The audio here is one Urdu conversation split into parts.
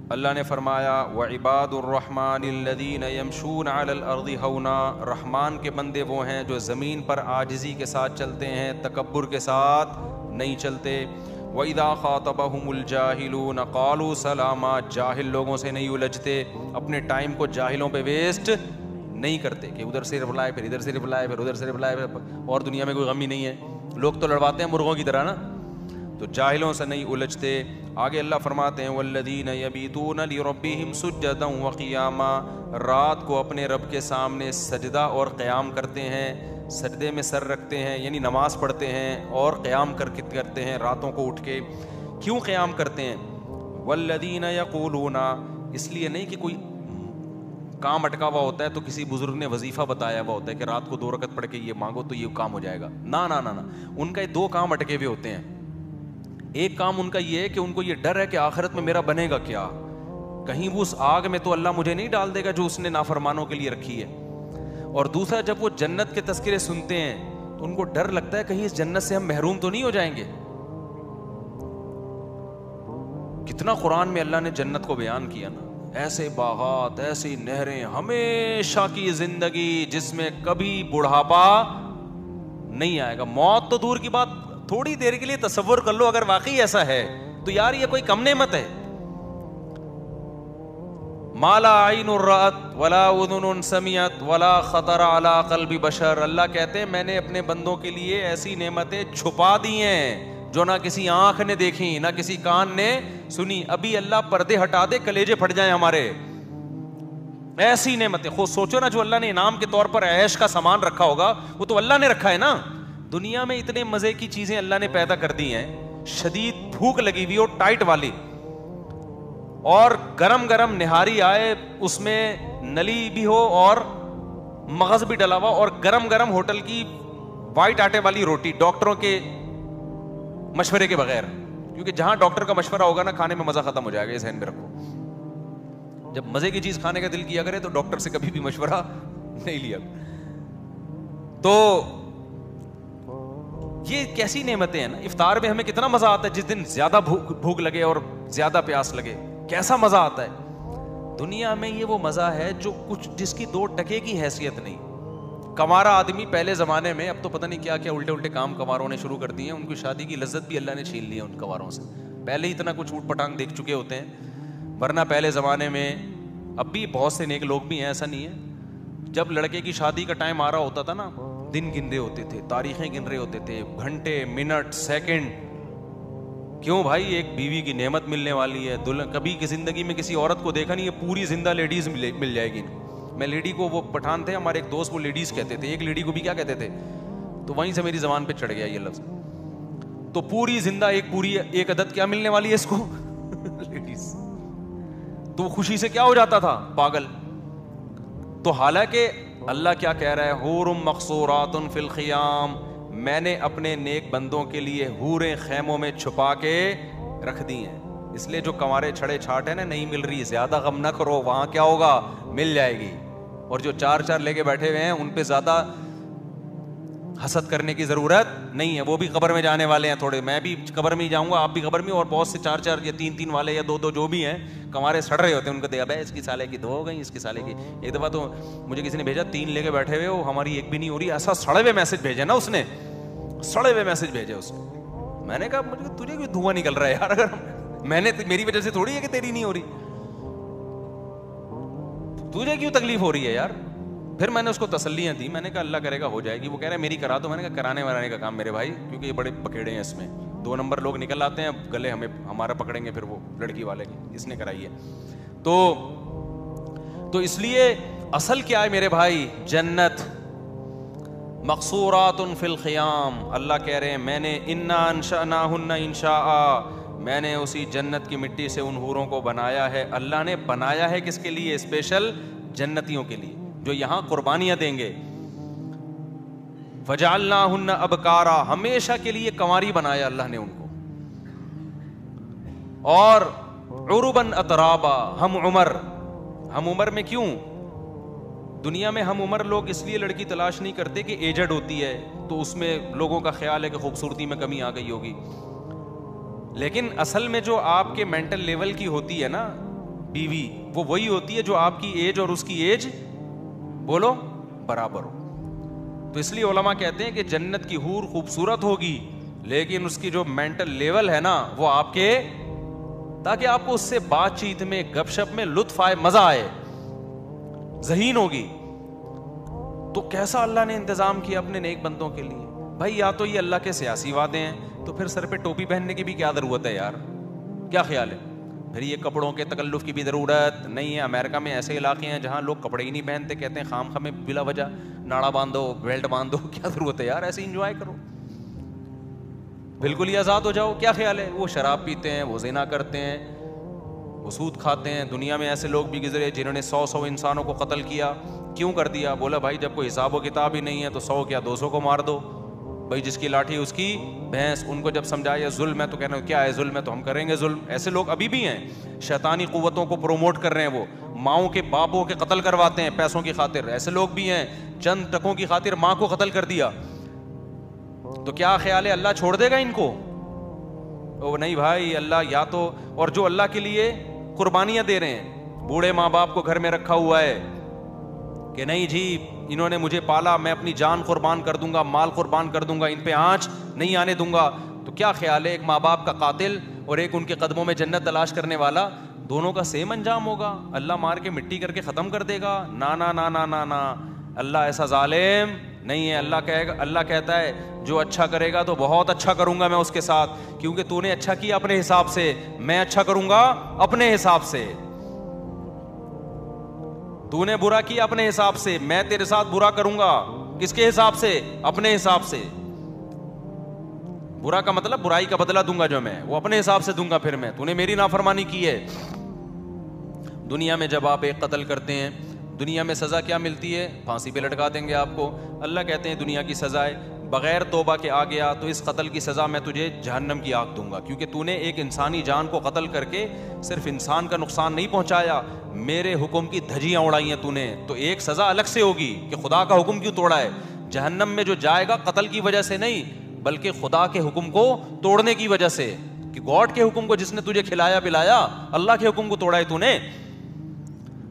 اللہ نے فرمایا وعباد الرحمن الذین یمشون علی الارض ہونا، رحمان کے بندے وہ ہیں جو زمین پر عاجزی کے ساتھ چلتے ہیں، تکبر کے ساتھ نہیں چلتے۔ وَإِذَا خَاطَبَهُمُ الْجَاهِلُونَ قَالُوا سَلَامًا، جاہل لوگوں سے نہیں الجھتے، اپنے ٹائم کو جاہلوں پہ ویسٹ نہیں کرتے کہ ادھر سے رپلائی پھر ادھر سے رپلائی پھر ادھر سے رپلائی، اور دنیا میں کوئی غم ہی نہیں ہے، لوگ تو لڑواتے ہیں مرغوں کی طرح نا، تو جاہلوں سے نہیں الجھتے۔ آگے اللہ فرماتے ہیں وَالَّذِينَ يَبِيتُونَ لِرَبِّهِمْ سُجَّدًا وَقِيَامًا، رات کو اپنے رب کے سامنے سجدہ اور قیام کرتے ہیں، سجدے میں سر رکھتے ہیں یعنی نماز پڑھتے ہیں اور قیام کرتے ہیں راتوں کو اٹھ کے۔ کیوں قیام کرتے ہیں؟ وَالَّذِينَ يَقُولُونَ، اس لیے نہیں کہ کوئی کام اٹکا ہوا ہوتا ہے تو کسی بزرگ نے وظیفہ بتایا ہوا ہوتا ہے کہ رات کو 2 رکعت پڑھ کے یہ مانگو تو یہ کام ہو جائے گا، نا نا نا نا، ان کا 2 کام اٹکے ہوئے ہوتے ہیں۔ ایک کام ان کا یہ ہے کہ ان کو یہ ڈر ہے کہ آخرت میں میرا بنے گا کیا، کہیں وہ اس آگ میں تو اللہ مجھے نہیں ڈال دے گا جو اس نے نافرمانوں کے لیے رکھی ہے، اور دوسرا جب وہ جنت کے تذکرے سنتے ہیں تو ان کو ڈر لگتا ہے کہیں اس جنت سے ہم محروم تو نہیں ہو جائیں گے۔ کتنا قرآن میں اللہ نے جنت کو بیان کیا نا، ایسے باغات، ایسی نہریں، ہمیشہ کی زندگی جس میں کبھی بڑھاپا نہیں آئے گا، موت تو دور کی بات، تھوڑی دیر کے لیے تصور کر لو اگر واقعی ایسا ہے تو یار یہ کوئی کم نعمت ہے۔ ما لا عین رأت ولا اذن سمعت ولا خطر علی قلب بشر، اللہ کہتے ہیں میں نے اپنے بندوں کے لیے ایسی نعمتیں چھپا دی ہیں جو نہ کسی آنکھ نے دیکھی نہ کسی کان نے سنی۔ ابھی اللہ پردے ہٹا دے کلیجے پھٹ جائیں ہمارے، ایسی نعمتیں خود سوچو نا، جو اللہ نے انعام کے طور پر عیش کا سامان رکھا ہوگا وہ تو اللہ نے رکھا ہے نا۔ دنیا میں اتنے مزے کی چیزیں اللہ نے پیدا کر دی ہیں، شدید بھوک لگی ہوئی ہو ٹائٹ والی، اور گرم گرم نہاری آئے اس میں نلی بھی ہو اور مغز بھی ڈلا ہوا، اور گرم گرم ہوٹل کی وائٹ آٹے والی روٹی ڈاکٹروں کے مشورے کے بغیر، کیونکہ جہاں ڈاکٹر کا مشورہ ہوگا نا کھانے میں مزہ ختم ہو جائے گا، یہ ذہن میں رکھو۔ جب مزے کی چیز کھانے کا دل کیا کرے تو ڈاکٹر سے کبھی بھی مشورہ نہیں لیا۔ تو یہ کیسی نعمتیں ہیں نا، افطار میں ہمیں کتنا مزہ آتا ہے، جس دن زیادہ بھوک لگے اور زیادہ پیاس لگے کیسا مزہ آتا ہے۔ دنیا میں یہ وہ مزہ ہے جو کچھ جس کی 2 ٹکے کی حیثیت نہیں۔ کنوارا آدمی پہلے زمانے میں، اب تو پتہ نہیں کیا کیا الٹے الٹے کام کنواروں نے شروع کر دیے ہیں، ان کی شادی کی لذت بھی اللہ نے چھین لی ہے ان کنواروں سے، پہلے ہی اتنا کچھ اوٹ پٹانگ دیکھ چکے ہوتے ہیں۔ ورنہ پہلے زمانے میں، اب بھی بہت سے نیک لوگ بھی ہیں، ایسا نہیں ہے، جب لڑکے کی شادی کا ٹائم آ رہا ہوتا تھا نا، دن گن رہے ہوتے تھے، تاریخیں گن رہے ہوتے تھے، گھنٹے، منٹ، سیکنڈ۔ کیوں بھائی؟ ایک بیوی کی نعمت ملنے والی ہے، کبھی کی زندگی میں کسی عورت کو دیکھا نہیں، یہ پوری زندہ لیڈیز مل جائے گی۔ میں لیڈی کو، وہ پٹھان تھے ہمارے ایک دوست، وہ لیڈیز کہتے تھے، ایک لیڈی کو بھی کیا کہتے تھے، تو وہیں سے میری زبان پہ چڑھ گیا یہ لفظ۔ تو پوری زندہ ایک عدد کیا ملنے والی ہے اس کو، لیڈیز۔ تو خوشی سے کیا ہو جاتا تھا، پاگل۔ تو حالانکہ اللہ کیا کہہ رہا ہے، حور مقصورات فی الخیام، میں نے اپنے نیک بندوں کے لیے حوریں خیموں میں چھپا کے رکھ دی ہیں۔ اس لیے جو کنوارے چھڑے چھاٹ ہیں نا، نہیں مل رہی، زیادہ غم نہ کرو، وہاں کیا ہوگا، مل جائے گی۔ اور جو 4 لے کے بیٹھے ہوئے ہیں ان پہ زیادہ حسد کرنے کی ضرورت نہیں ہے، وہ بھی قبر میں جانے والے ہیں تھوڑے، میں بھی قبر میں ہی جاؤں گا، آپ بھی قبر میں، اور بہت سے 4 یا 3 والے یا 2 جو بھی ہیں، کنوارے سڑ رہے ہوتے ہیں، ان کو دیکھا بھائی اس کی سالے کی 2 ہو گئی، اس کی سالے کی۔ ایک دفعہ تو مجھے کسی نے بھیجا 3 لے کے بیٹھے ہوئے ہو، ہماری ایک بھی نہیں ہو رہی، ایسا سڑے ہوئے میسج بھیجا نا اس نے، سڑے ہوئے میسج بھیجے اس نے۔ میں نے کہا مجھے تجھے کوئی دھواں نکل رہا ہے یار، اگر میں نے، میری وجہ سے تھوڑی ہے کہ تیری نہیں ہو رہی، تجھے کیوں تکلیف ہو رہی ہے یار۔ پھر میں نے اس کو تسلیاں دی، میں نے کہا اللہ کرے گا ہو جائے گی۔ وہ کہہ رہے میری کرا دو، میں نے کہا کرانے ورانے کا کام میرے بھائی، کیونکہ یہ بڑے پکیڑے ہیں اس میں، 2 نمبر لوگ نکل آتے ہیں، گلے ہمارا پکڑیں گے پھر وہ لڑکی والے کی، اس نے کرائی ہے۔ تو اس لیے اصل کیا ہے میرے بھائی، جنت۔ مقصورات فی الخیام، اللہ کہہ رہے ہیں میں نے انا انشأناہن انشاء، میں نے اسی جنت کی مٹی سے ان حوروں کو بنایا ہے۔ اللہ نے بنایا ہے کس کے لیے؟ اسپیشل جنتیوں کے لیے جو یہاں قربانیاں دیں گے۔ فجعلناہن ابکارا، ہمیشہ کے لیے کنواری بنایا اللہ نے ان کو، اور عرباً اترابا، ہم عمر میں کیوں؟ دنیا میں ہم عمر لوگ اس لیے لڑکی تلاش نہیں کرتے کہ ایجڈ ہوتی ہے تو اس میں لوگوں کا خیال ہے کہ خوبصورتی میں کمی آ گئی ہوگی، لیکن اصل میں جو آپ کے مینٹل لیول کی ہوتی ہے نا، بیوی وہ وہی ہوتی ہے جو آپ کی ایج اور اس کی ایج بولو برابر ہو. تو اس لیے علماء کہتے ہیں کہ جنت کی حور خوبصورت ہوگی لیکن اس کی جو مینٹل لیول ہے نا وہ آپ کے, تاکہ آپ کو اس سے بات چیت میں, گپ شپ میں لطف آئے, مزہ آئے, ذہین ہوگی. تو کیسا اللہ نے انتظام کیا اپنے نیک بندوں کے لیے بھائی. یا تو یہ اللہ کے سیاسی وعدے ہیں, تو پھر سر پہ ٹوپی پہننے کی بھی کیا ضرورت ہے یار, کیا خیال ہے؟ پھر یہ کپڑوں کے تکلف کی بھی ضرورت نہیں ہے. امریکہ میں ایسے علاقے ہیں جہاں لوگ کپڑے ہی نہیں پہنتے, کہتے ہیں خام خامے بلا وجہ ناڑا باندھو, بیلٹ باندھو, کیا ضرورت ہے یار, ایسے انجوائے کرو, بالکل ہی آزاد ہو جاؤ, کیا خیال ہے؟ وہ شراب پیتے ہیں, وہ زنا کرتے ہیں, وہ سود کھاتے ہیں. دنیا میں ایسے لوگ بھی گزرے جنہوں نے 100 انسانوں کو قتل کیا. کیوں کر دیا؟ بولا بھائی جب کوئی حساب و کتاب ہی نہیں ہے تو 100 کیا 200 کو مار دو بھائی, جس کی لاٹھی اس کی بھینس. ان کو جب سمجھایا ظلم ہے تو کہنا کیا ہے ظلم ہے تو ہم کریں گے ظلم. ایسے لوگ ابھی بھی ہیں, شیطانی قوتوں کو پروموٹ کر رہے ہیں, وہ ماؤں کے باپوں کے قتل کرواتے ہیں پیسوں کی خاطر. ایسے لوگ بھی ہیں, چند ٹکوں کی خاطر ماں کو قتل کر دیا. تو کیا خیال ہے اللہ چھوڑ دے گا ان کو؟ او نہیں بھائی, اللہ یا تو, اور جو اللہ کے لیے قربانیاں دے رہے ہیں, بوڑھے ماں باپ کو گھر میں رکھا ہوا ہے کہ نہیں جی انہوں نے مجھے پالا, میں اپنی جان قربان کر دوں گا, مال قربان کر دوں گا, ان پہ آنچ نہیں آنے دوں گا. تو کیا خیال ہے ایک ماں باپ کا قاتل اور ایک ان کے قدموں میں جنت تلاش کرنے والا, دونوں کا سیم انجام ہوگا؟ اللہ مار کے مٹی کر کے ختم کر دے گا؟ نا نا نا نا نا نا, اللہ ایسا ظالم نہیں ہے. اللہ کہے گا, اللہ کہتا ہے جو اچھا کرے گا تو بہت اچھا کروں گا میں اس کے ساتھ, کیونکہ تو نے اچھا کیا اپنے حساب سے, میں اچھا کروں گا اپنے حساب سے. تو نے برا کیا اپنے حساب سے, میں تیرے ساتھ برا کروں گا کس کے حساب سے؟ اپنے حساب سے. برا کا مطلب برائی کا بدلہ دوں گا جو میں, وہ اپنے حساب سے دوں گا. پھر میں, تو نے میری نافرمانی کی ہے. دنیا میں جب آپ ایک قتل کرتے ہیں, دنیا میں سزا کیا ملتی ہے؟ پھانسی پہ لٹکا دیں گے آپ کو. اللہ کہتے ہیں دنیا کی سزائے بغیر توبہ کے آ گیا تو اس قتل کی سزا میں تجھے جہنم کی آگ دوں گا, کیونکہ تو نے ایک انسانی جان کو قتل کر کے صرف انسان کا نقصان نہیں پہنچایا, میرے حکم کی دھجیاں اڑائی ہیں تو نے. تو ایک سزا الگ سے ہوگی کہ خدا کا حکم کیوں توڑا ہے. جہنم میں جو جائے گا قتل کی وجہ سے نہیں, بلکہ خدا کے حکم کو توڑنے کی وجہ سے, کہ گاڈ کے حکم کو جس نے تجھے کھلایا پلایا, اللہ کے حکم کو توڑا ہے تو نے.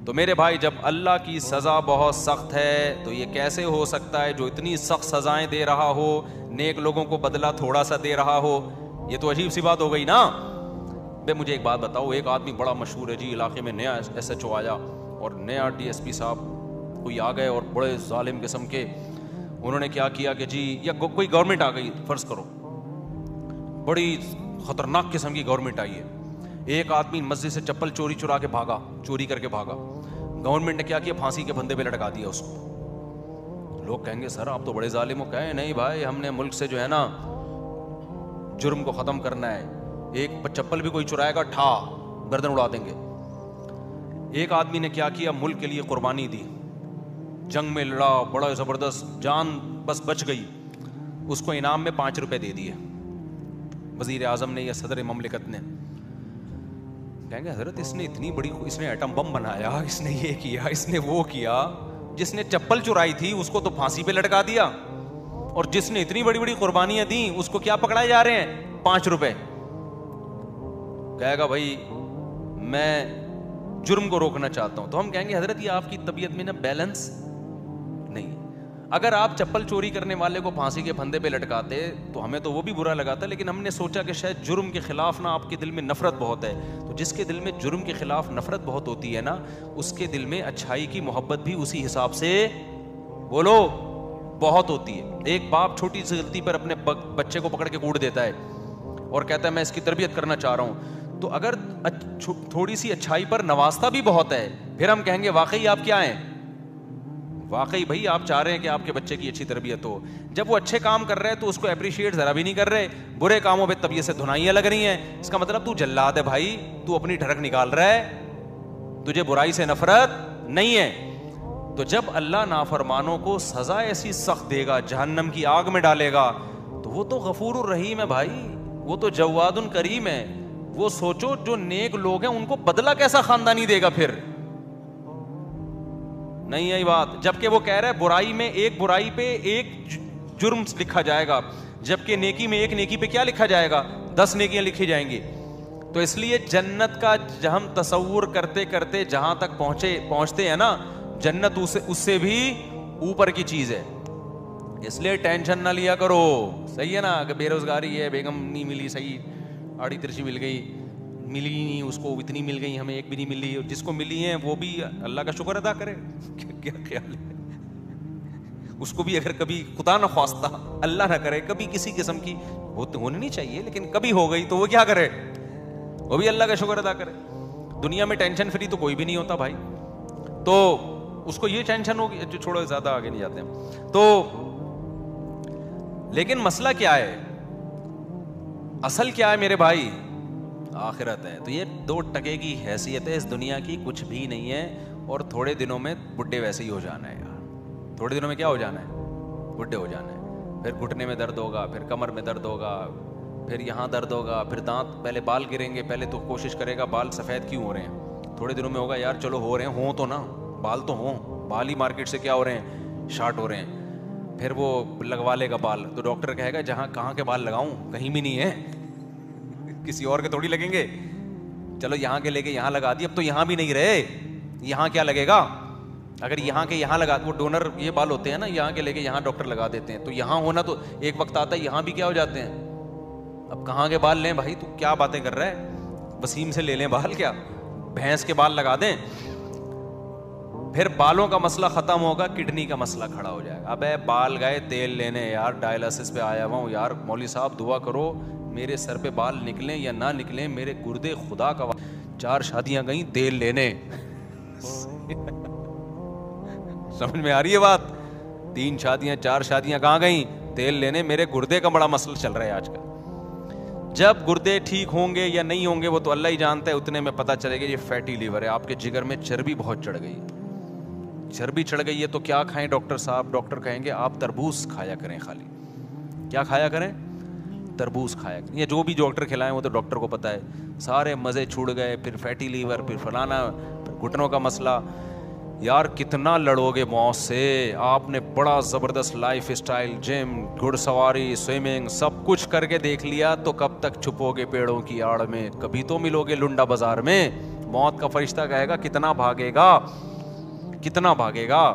تو میرے بھائی جب اللہ کی سزا بہت سخت ہے تو یہ کیسے ہو سکتا ہے جو اتنی سخت سزائیں دے رہا ہو, نیک لوگوں کو بدلہ تھوڑا سا دے رہا ہو؟ یہ تو عجیب سی بات ہو گئی نا. بھائی مجھے ایک بات بتاؤ, ایک آدمی بڑا مشہور ہے جی علاقے میں, نیا ایس ایچ او آیا اور نیا ڈی ایس پی صاحب کوئی آ گئے اور بڑے ظالم قسم کے, انہوں نے کیا کیا کہ جی, یا کوئی گورنمنٹ آ گئی, فرض کرو بڑی خطرناک قسم کی گورنمنٹ آئی ہے, ایک آدمی مسجد سے چپل چوری کر کے بھاگا. گورنمنٹ نے کیا کیا؟ پھانسی کے پھندے پہ لٹکا دیا اس کو. لوگ کہیں گے سر آپ تو بڑے ظالم ہو. کہیں نہیں بھائی, ہم نے ملک سے جو ہے نا جرم کو ختم کرنا ہے. ایک چپل بھی کوئی چرائے گا ٹھا گردن اڑا دیں گے. ایک آدمی نے کیا کیا؟ ملک کے لیے قربانی دی, جنگ میں لڑا, بڑا زبردست, جان بس بچ گئی. اس کو انعام میں 5 روپے دے دیے وزیر اعظم نے یا صدر مملکت نے. کہیں گے حضرت اس نے اتنی بڑی, اس نے ایٹم بم بنایا, اس نے یہ کیا, اس نے وہ کیا. جس نے چپل چرائی تھی اس کو تو پھانسی پہ لٹکا دیا, اور جس نے اتنی بڑی بڑی قربانیاں دیں اس کو کیا پکڑائے جا رہے ہیں؟ 5 روپے. کہے گا بھائی میں جرم کو روکنا چاہتا ہوں. تو ہم کہیں گے حضرت یہ آپ کی طبیعت میں نا بیلنس نہیں. اگر آپ چپل چوری کرنے والے کو پھانسی کے پھندے پہ لٹکاتے تو ہمیں تو وہ بھی برا لگاتا, لیکن ہم نے سوچا کہ شاید جرم کے خلاف نا آپ کے دل میں نفرت بہت ہے. تو جس کے دل میں جرم کے خلاف نفرت بہت ہوتی ہے نا, اس کے دل میں اچھائی کی محبت بھی اسی حساب سے بولو بہت ہوتی ہے. ایک باپ چھوٹی سی غلطی پر اپنے بچے کو پکڑ کے کوڑ دیتا ہے اور کہتا ہے میں اس کی تربیت کرنا چاہ رہا ہوں. تو اگر تھوڑی سی اچھائی پر نوازتا بھی بہت ہے, پھر ہم کہیں گے واقعی آپ کیا ہیں, واقعی بھائی آپ چاہ رہے ہیں کہ آپ کے بچے کی اچھی تربیت ہو. جب وہ اچھے کام کر رہے ہیں تو اس کو اپریشیٹ ذرا بھی نہیں کر رہے, برے کاموں پہ طبیعت سے دھنائیاں لگ رہی ہیں. اس کا مطلب تو جلاد ہے بھائی, تو اپنی ڈھڑک نکال رہا ہے, تجھے برائی سے نفرت نہیں ہے. تو جب اللہ نافرمانوں کو سزا ایسی سخت دے گا, جہنم کی آگ میں ڈالے گا, تو وہ تو غفور الرحیم ہے بھائی, وہ تو جواد کریم ہے. وہ سوچو جو نیک لوگ ہیں ان کو بدلہ کیسا خاندانی دے گا پھر. نہیں ہے بات. جبکہ وہ کہہ رہا ہے برائی میں ایک برائی پہ ایک جرم لکھا جائے گا, جبکہ نیکی میں ایک نیکی پہ کیا لکھا جائے گا؟ 10 نیکیاں لکھی جائیں گی. تو اس لیے جنت کا ہم تصور کرتے کرتے جہاں تک پہنچتے ہیں نا, جنت اس سے بھی اوپر کی چیز ہے. اس لیے ٹینشن نہ لیا کرو, صحیح ہے نا, کہ بے روزگاری ہے, بیگم نہیں ملی, صحیح آڑی ترچی مل گئی, ملی نہیں اس کو, اتنی مل گئی, ہمیں ایک بھی نہیں ملی, اور جس کو ملی ہیں وہ بھی اللہ کا شکر ادا کرے. کیا خیال ہے, اس کو بھی اگر کبھی خدا نہ خواستہ اللہ نہ کرے کبھی کسی قسم کی ہونی نہیں چاہیے, لیکن کبھی ہو گئی تو وہ کیا کرے, وہ بھی اللہ کا شکر ادا کرے. دنیا میں ٹینشن فری تو کوئی بھی نہیں ہوتا بھائی, تو اس کو یہ ٹینشن ہوگی, چھوڑو زیادہ آگے نہیں جاتے ہیں. تو لیکن مسئلہ کیا ہے, اصل کیا ہے میرے بھائی, آخرت ہے. تو یہ 2 ٹکے کی حیثیت ہے اس دنیا کی, کچھ بھی نہیں ہے. اور تھوڑے دنوں میں بڈھے ویسے ہی ہو جانا ہے یار, تھوڑے دنوں میں کیا ہو جانا ہے, بڈھے ہو جانا ہے. پھر گھٹنے میں درد ہوگا, پھر کمر میں درد ہوگا, پھر یہاں درد ہوگا, پھر دانت, پہلے بال گریں گے, پہلے تو کوشش کرے گا بال سفید کیوں ہو رہے ہیں, تھوڑے دنوں میں ہوگا یار چلو ہو رہے ہیں, ہوں تو نا, بال تو ہوں, بال ہی مارکیٹ سے کیا ہو رہے ہیں, شارٹ ہو رہے ہیں. پھر وہ لگوا لے گا بال, تو ڈاکٹر کہے گا جہاں کہاں کے بال لگاؤں, کہیں بھی نہیں ہے, کسی اور کے تھوڑی لگیں گے, چلو یہاں کے لے کے یہاں لگا دی, اب تو یہاں بھی نہیں رہے, یہاں کیا لگے گا, اگر یہاں کے یہاں لگا, وہ ڈونر یہ بال ہوتے ہیں نا, یہاں کے لے کے یہاں ڈاکٹر لگا دیتے ہیں, تو یہاں ہونا تو ایک وقت آتا ہے یہاں بھی کیا ہو جاتے ہیں. اب کہاں کے بال لیں بھائی, تو کیا باتیں کر رہا ہے, وسیم سے لے لیں بال, کیا بھینس کے بال لگا دیں. پھر بالوں کا مسئلہ ختم ہوگا, کڈنی کا مسئلہ کھڑا ہو جائے گا. ابے بال گئے تیل لینے یار, ڈائلسس پہ آیا ہوا ہوں یار, مولوی صاحب دعا کرو میرے سر پہ بال نکلیں یا نہ نکلیں, میرے گردے خدا کا 4 شادیاں گئیں تیل لینے. سمجھ میں آ رہی ہے بات, 3 شادیاں 4 شادیاں کہاں گئیں, تیل لینے. میرے گردے کا بڑا مسئلہ چل رہا ہے آج کل. جب گردے ٹھیک ہوں گے یا نہیں ہوں گے وہ تو اللہ ہی جانتا ہے, اتنے میں پتہ چلے گا یہ فیٹی لیور ہے, آپ کے جگر میں چربی بہت چڑھ گئی, چربی چڑھ گئی ہے. تو کیا کھائیں ڈاکٹر صاحب, ڈاکٹر کہیں گے آپ تربوز کھایا کریں, خالی کیا کھایا کریں, تربوز کھایا کریں. یہ جو بھی ڈاکٹر کھلائیں وہ تو ڈاکٹر کو پتہ ہے. سارے مزے چھوڑ گئے, پھر فیٹی لیور, پھر فلانا, پھر گھٹنوں کا مسئلہ. یار کتنا لڑو گے موت سے, آپ نے بڑا زبردست لائف اسٹائل, جم, گھڑ سواری, سوئمنگ, سب کچھ کر کے دیکھ لیا, تو کب تک چھپو گے پیڑوں کی آڑ میں, کبھی تو ملو گے لنڈا بازار میں. موت کا فرشتہ کہے گا کتنا بھاگے گا, کتنا بھاگے گا,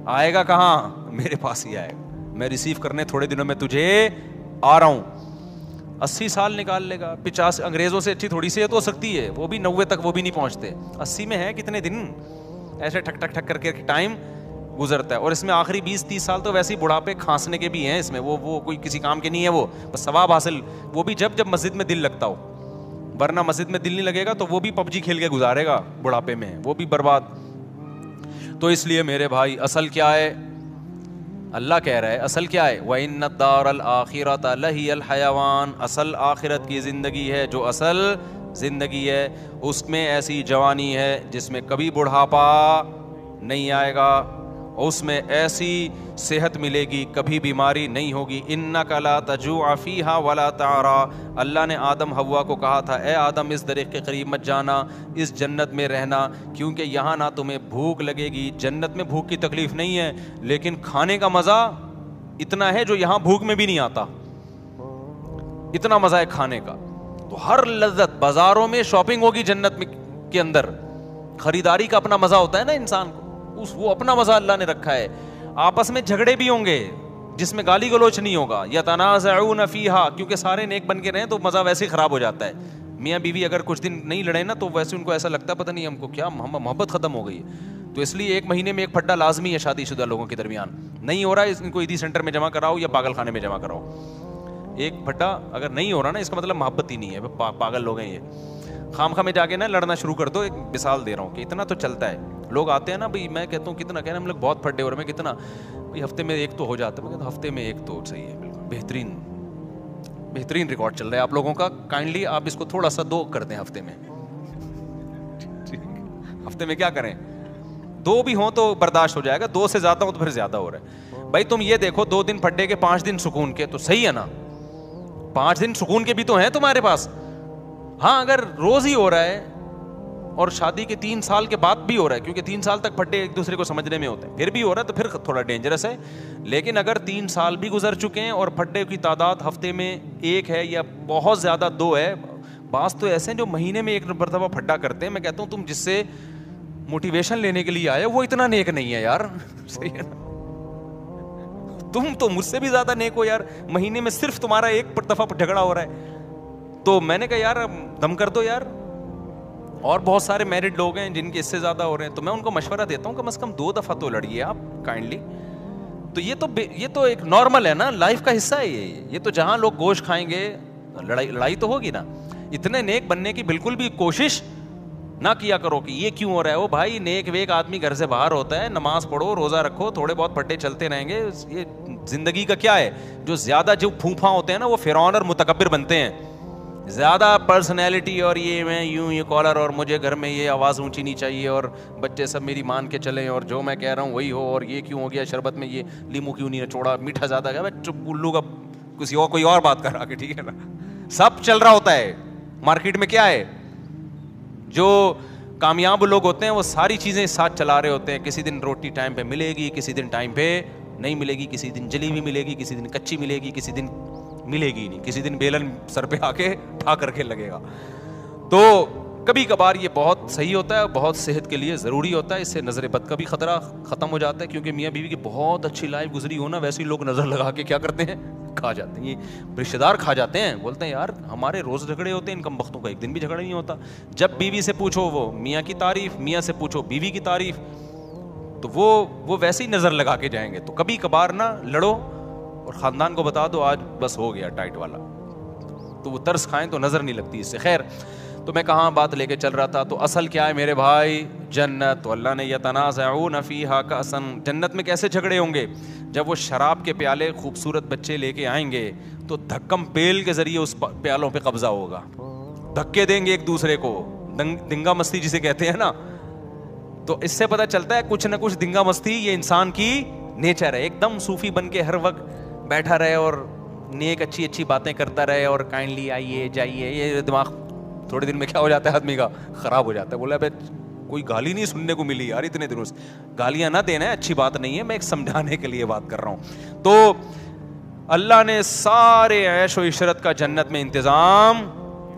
آئے گا کہاں, میرے پاس ہی آئے گا, میں ریسیو کرنے تھوڑے دنوں میں تجھے آ رہا ہوں. 80 سال نکال لے گا, 50, انگریزوں سے اچھی تھوڑی صحت ہو سکتی ہے, وہ بھی 90 تک وہ بھی نہیں پہنچتے, 80 میں ہے کتنے دن ایسے ٹھک ٹھک ٹھک کر کے ٹائم گزرتا ہے. اور اس میں آخری 20-30 سال تو ویسے ہی بڑھاپے کھانسنے کے بھی ہیں اس میں, وہ کوئی کسی کام کے نہیں ہے, وہ بس ثواب حاصل, وہ بھی جب مسجد میں دل لگتا ہو, ورنہ مسجد میں دل نہیں لگے گا تو وہ بھی PUBG کھیل کے گزارے گا بڑھاپے میں, وہ بھی برباد. تو اس لیے میرے بھائی اصل کیا ہے, اللہ کہہ رہا ہے اصل کیا ہے, وَإِنَّ الدَّارَ الْآخِرَةَ لَهِيَ الْحَيَوَانُ, اصل آخرت کی زندگی ہے, جو اصل زندگی ہے اس میں ایسی جوانی ہے جس میں کبھی بڑھاپا نہیں آئے گا, اس میں ایسی صحت ملے گی کبھی بیماری نہیں ہوگی. اِنَّكَ لَا تَجُوعَ فِيهَا وَلَا تَعْرَىٰ, اللہ نے آدم حوا کو کہا تھا اے آدم اس درخت کے قریب مت جانا, اس جنت میں رہنا, کیونکہ یہاں نہ تمہیں بھوک لگے گی. جنت میں بھوک کی تکلیف نہیں ہے, لیکن کھانے کا مزہ اتنا ہے جو یہاں بھوک میں بھی نہیں آتا, اتنا مزہ ہے کھانے کا. تو ہر لذت, بازاروں میں شاپنگ ہوگی جنت میں کے اندر, خریداری کا اپنا مزہ ہوتا ہے نا انسان کو, وہ اپنا مزہ اللہ نے رکھا ہے. آپس میں جھگڑے بھی ہوں گے جس میں گالی گلوچ نہیں ہوگا, یتنازعون فیہا, کیونکہ سارے نیک بن کے رہیں تو مزہ ویسے ہی خراب ہو جاتا ہے. میاں بیوی اگر کچھ دن نہیں لڑے نا تو ویسے ان کو ایسا لگتا ہے پتہ نہیں ہم کو کیا محبت ختم ہو گئی ہے. تو اس لیے 1 مہینے میں 1 پھڈا لازمی ہے شادی شدہ لوگوں کے درمیان, نہیں ہو رہا ہے ان کو عیدی سینٹر میں جمع کراؤ یا پاگل خانے میں جمع کراؤ. 1 پھڈا اگر نہیں ہو رہا نا اس کا مطلب محبت ہی نہیں ہے, پاگل لوگ ہیں یہ. خام خواہ میں جا کے نا لڑنا شروع کر دو. ایک مثال دے رہا ہوں کہ اتنا تو چلتا ہے, لوگ آتے ہیں نا بھائی, میں کہتا ہوں کتنا, کہہ رہے ہیں ہم لوگ بہت پھڈے ہو رہے ہیں, میں کتنا بھائی ہفتے میں 1 تو ہو جاتا ہے. میں کہتا ہوں ہفتے میں 1 تو صحیح ہے, بالکل بہترین ریکارڈ چل رہا ہے آپ لوگوں کا. کائنڈلی آپ اس کو تھوڑا سا 2 کر دیں ہفتے میں, ہفتے میں کیا کریں, 2 بھی ہوں تو برداشت ہو جائے گا, 2 سے زیادہ ہوں تو پھر زیادہ ہو رہا ہے. بھائی تم یہ دیکھو 2 دن پھڈے کے 5 دن سکون کے, تو صحیح ہے نا, 5 دن سکون کے بھی تو ہیں تمہارے پاس. ہاں اگر روز ہی ہو رہا ہے اور شادی کے 3 سال کے بعد بھی ہو رہا ہے, کیونکہ 3 سال تک پھڈے ایک دوسرے کو سمجھنے میں ہوتے ہیں, پھر بھی ہو رہا ہے تو پھر تھوڑا ڈینجرس ہے. لیکن اگر 3 سال بھی گزر چکے ہیں اور پھڈے کی تعداد ہفتے میں 1 ہے یا بہت زیادہ 2 ہے, بعض تو ایسے ہیں جو مہینے میں ایک مرتبہ پھڈا کرتے ہیں. میں کہتا ہوں تم جس سے موٹیویشن لینے کے لیے آئے وہ اتنا نیک نہیں ہے یار. صحیح ہے نا, تم تو مجھ سے بھی زیادہ نیک ہو یار, مہینے میں صرف تمہارا ایک دفعہ جھگڑا ہو رہا ہے. تو میں نے کہا یار دم کر دو یار, اور بہت سارے میرڈ لوگ ہیں جن کے اس سے زیادہ ہو رہے ہیں, تو میں ان کو مشورہ دیتا ہوں کم از کم 2 دفعہ تو لڑیے آپ کائنڈلی. تو یہ تو ایک نارمل ہے نا, لائف کا حصہ ہے یہ تو جہاں لوگ گوشت کھائیں گے لڑائی تو ہوگی نا. اتنے نیک بننے کی بالکل بھی کوشش نہ کیا کرو کہ یہ کیوں ہو رہا ہے. وہ بھائی نیک ویک آدمی گھر سے باہر ہوتا ہے, نماز پڑھو, روزہ رکھو, تھوڑے بہت پھٹے چلتے رہیں گے. یہ زندگی کا کیا ہے, جو زیادہ جو پھوپھا ہوتے ہیں نا وہ فرعون اور متکبر بنتے ہیں. زیادہ پرسنالٹی اور یہ میں یوں یہ کالر اور مجھے گھر میں یہ آواز اونچی نہیں چاہیے اور بچے سب میری مان کے چلیں اور جو میں کہہ رہا ہوں وہی ہو, اور یہ کیوں ہو گیا شربت میں یہ لیمو کیوں نہیں چھوڑا, میٹھا زیادہ گیا, چپ الو کا کسی اور کوئی اور بات کر رہا کہ ٹھیک ہے نا. سب چل رہا ہوتا ہے مارکیٹ میں. کیا ہے جو کامیاب لوگ ہوتے ہیں وہ ساری چیزیں ساتھ چلا رہے ہوتے ہیں. کسی دن روٹی ٹائم پہ ملے گی, کسی دن ٹائم پہ نہیں ملے گی, کسی دن جلی ہوئی ملے گی, کسی دن کچی ملے گی, کسی دن ملے گی نہیں, کسی دن بیلن سر پہ آ کے ٹھا کر کے لگے گا. تو کبھی کبھار یہ بہت صحیح ہوتا ہے, بہت صحت کے لیے ضروری ہوتا ہے. اس سے نظر بد کا بھی خطرہ ختم ہو جاتا ہے, کیونکہ میاں بیوی کی بہت اچھی لائف گزری ہو نا, ویسے ہی لوگ نظر لگا کے کیا کرتے ہیں, کھا جاتے ہیں. یہ رشتے دار کھا جاتے ہیں, بولتے ہیں یار ہمارے روز جھگڑے ہوتے ہیں, ان کم بختوں کا ایک دن بھی جھگڑا نہیں ہوتا. جب بیوی سے پوچھو وہ میاں کی تعریف, میاں سے پوچھو بیوی کی تعریف, تو وہ ویسے ہی نظر لگا کے جائیں گے. تو کبھی کبھار نہ لڑو اور خاندان کو بتا دو آج بس ہو گیا ٹائٹ والا, تو وہ ترس کھائیں تو نظر نہیں لگتی اس سے. خیر, تو میں کہاں بات لے کے چل رہا تھا. تو اصل کیا ہے میرے بھائی, جنت. تو اللہ نے یتنازعون فیہا کأسا, جنت میں کیسے جھگڑے ہوں گے, جب وہ شراب کے پیالے خوبصورت بچے لے کے آئیں گے تو دھکم پیل کے ذریعے اس پیالوں پہ قبضہ ہوگا, دھکے دیں گے ایک دوسرے کو, دنگا مستی جسے کہتے ہیں نا. تو اس سے پتہ چلتا ہے کچھ نہ کچھ دنگا مستی یہ انسان کی نیچر ہے. ایک دم صوفی بن کے ہر وقت بیٹھا رہے اور نیک اچھی اچھی باتیں کرتا رہے اور کائنڈلی آئیے جائیے, یہ دماغ تھوڑے دن میں کیا ہو جاتا ہے آدمی کا, خراب ہو جاتا ہے. بولا بھائی کوئی گالی نہیں سننے کو ملی یار اتنے دنوں سے. گالیاں نہ دینا ہے, اچھی بات نہیں ہے, میں ایک سمجھانے کے لیے بات کر رہا ہوں. تو اللہ نے سارے عیش و عشرت کا جنت میں انتظام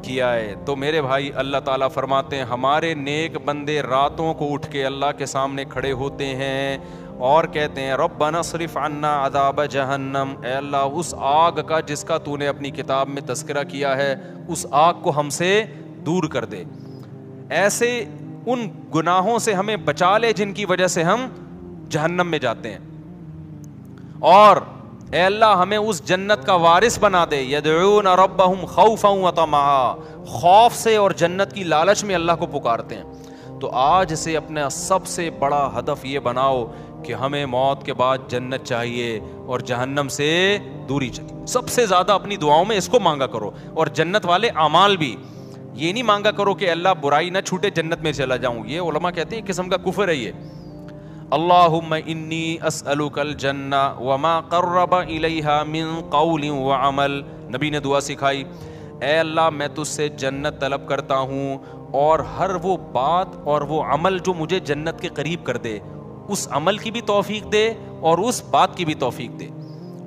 کیا ہے. تو میرے بھائی اللہ تعالیٰ فرماتے ہیں ہمارے نیک بندے راتوں کو اٹھ کے اللہ کے سامنے کھڑے ہوتے ہیں اور کہتے ہیں ربنا اصرف عنا عذاب جہنم, اے اللہ اس آگ کا جس کا تو نے اپنی کتاب میں تذکرہ کیا ہے اس آگ کو ہم سے دور کر دے. ایسے ان گناہوں سے ہمیں بچا لے جن کی وجہ سے ہم جہنم میں جاتے ہیں, اور اے اللہ ہمیں اس جنت کا وارث بنا دے. یدعون ربہم خوفا وطمعا, خوف سے اور جنت کی لالچ میں اللہ کو پکارتے ہیں. تو آج سے اپنا سب سے بڑا ہدف یہ بناؤ کہ ہمیں موت کے بعد جنت چاہیے اور جہنم سے دوری چاہیے. سب سے زیادہ اپنی دعاؤں میں اس کو مانگا کرو, اور جنت والے اعمال بھی. یہ نہیں مانگا کرو کہ اللہ برائی نہ چھوٹے جنت میں چلا جاؤں, یہ علماء کہتے ہیں ایک قسم کا کفر ہے یہ. اللہم انی اسألک الجنہ وما قرب الیہا من قول وعمل, نبی نے دعا سکھائی, اے اللہ میں تجھ سے جنت طلب کرتا ہوں اور ہر وہ بات اور وہ عمل جو مجھے جنت کے قریب کر دے, اس عمل کی بھی توفیق دے اور اس بات کی بھی توفیق دے.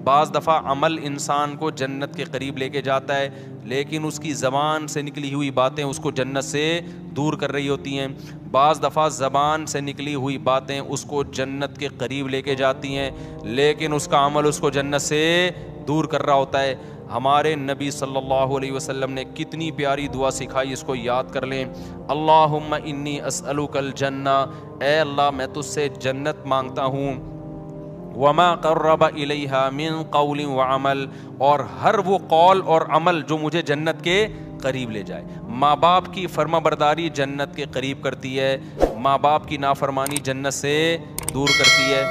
بعض دفعہ عمل انسان کو جنت کے قریب لے کے جاتا ہے, لیکن اس کی زبان سے نکلی ہوئی باتیں اس کو جنت سے دور کر رہی ہوتی ہیں. بعض دفعہ زبان سے نکلی ہوئی باتیں اس کو جنت کے قریب لے کے جاتی ہیں, لیکن اس کا عمل اس کو جنت سے دور کر رہا ہوتا ہے. ہمارے نبی صلی اللہ علیہ وسلم نے کتنی پیاری دعا سکھائی, اس کو یاد کر لیں. اللہم انی اسألک الجنہ, اے اللہ میں تجھ سے جنت مانگتا ہوں, وما قرب الیہا من قول وعمل, اور ہر وہ قول اور عمل جو مجھے جنت کے قریب لے جائے. ماں باپ کی فرما برداری جنت کے قریب کرتی ہے, ماں باپ کی نافرمانی جنت سے دور کرتی ہے.